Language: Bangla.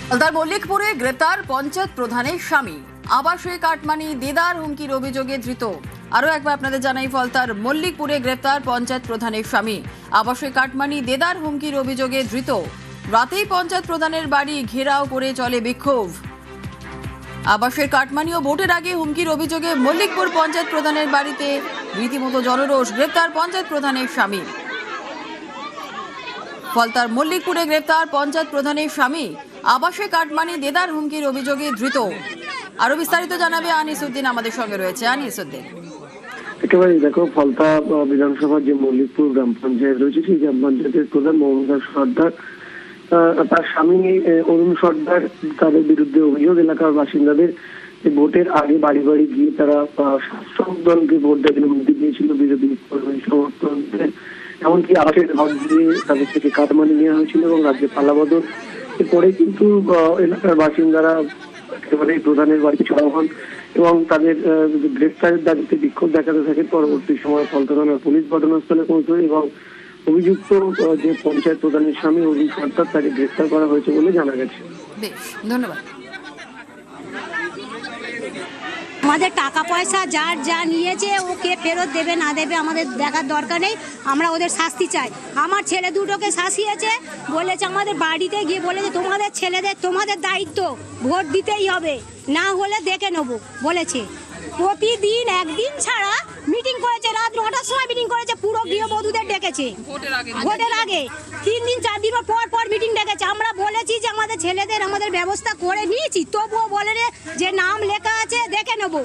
ফলতার মল্লিকপুরে গ্রেপ্তার পঞ্চায়েত প্রধানের স্বামী, আবাসে কাটমানি দেদার হুমকির অভিযোগে ধৃত। আরও একবার আপনাদের জানাই, ফলতার মল্লিকপুরে গ্রেপ্তার পঞ্চায়েত প্রধানের স্বামী, আবাসে কাটমানি দেদার হুমকির অভিযোগে ধৃত। রাতেই পঞ্চায়েত প্রধানের বাড়ি ঘেরাও করে চলে বিক্ষোভ। আবাসের কাটমানি ও ভোটের আগে হুমকির অভিযোগে মল্লিকপুর পঞ্চায়েত প্রধানের বাড়িতে রীতিমতো জনরোষ। গ্রেপ্তার পঞ্চায়েত প্রধানের স্বামী। ফলতার মল্লিকপুরে গ্রেপ্তার পঞ্চায়েত প্রধানের স্বামী, আবাসে কাটমানি দেদার হুমকির অভিযোগে ধৃত। আরো বিস্তারিত জানাবে আনিসউদ্দিন, আমাদের সঙ্গে রয়েছে আনিসউদ্দিন। একেবারে দেখো, ফলতা বিধানসভার যে মল্লিকপুর গ্রাম পঞ্চায়েত রয়েছে, সেই গ্রাম পঞ্চায়েতের প্রধান মমতা সর্দার, তার স্বামী অরুণ সর্দার, তাদের বিরুদ্ধে অভিযোগ এলাকার বাসিন্দাদের ভোটের আগে বাড়ি বাড়ি গিয়ে তারা শাসক দলকে ভোট দেওয়ার জন্য হুমকি দিয়েছিল, বিরোধী সমর্থন, এমনকি আবাসের ঘর দিয়ে তাদের থেকে কাটমানি নেওয়া হয়েছিল এবং রাজ্যে পালাবদল। এরপরে কিন্তু এলাকার বাসিন্দারা একেবারে প্রধানের বাড়িতে চড়াও হন এবং তাদের গ্রেফতারের দাবিতে বিক্ষোভ দেখাতে থাকে। পরবর্তী সময় ফলতা থানার পুলিশ ঘটনাস্থলে পৌঁছয় এবং অভিযুক্ত যে পঞ্চায়েত প্রধানের স্বামী অরুণ সর্দার, তাকে গ্রেফতার করা হয়েছে বলে জানা গেছে। বেশ, ধন্যবাদ। আমাদের টাকা পয়সা যার যা নিয়েছে ওকে ফেরত দেবে না দেবে আমাদের দেখার দরকার নেই, আমরা ওদের শাস্তি চাই। আমার ছেলে দুটোকে শাসিয়েছে, বলেছে আমাদের বাড়িতে গিয়ে বলেছে তোমাদের ছেলেদের তোমাদের দায়িত্ব, ভোট দিতেই হবে, না হলে দেখে নেবো বলেছে। প্রতিদিন একদিন ছাড়া মিটিং করেছে, রাত 9টার সময় মিটিং করেছে, পুরো গৃহবধূদের ডেকেছে ভোটের আগে 3 দিন 4 দিন পর পর মিটিং ডেকেছে। আমরা বলেছি যে আমাদের ছেলেদের আমাদের ব্যবস্থা করে নিয়েছি, তবুও বলে যে নাম লেখা আছে দেখে নেবো।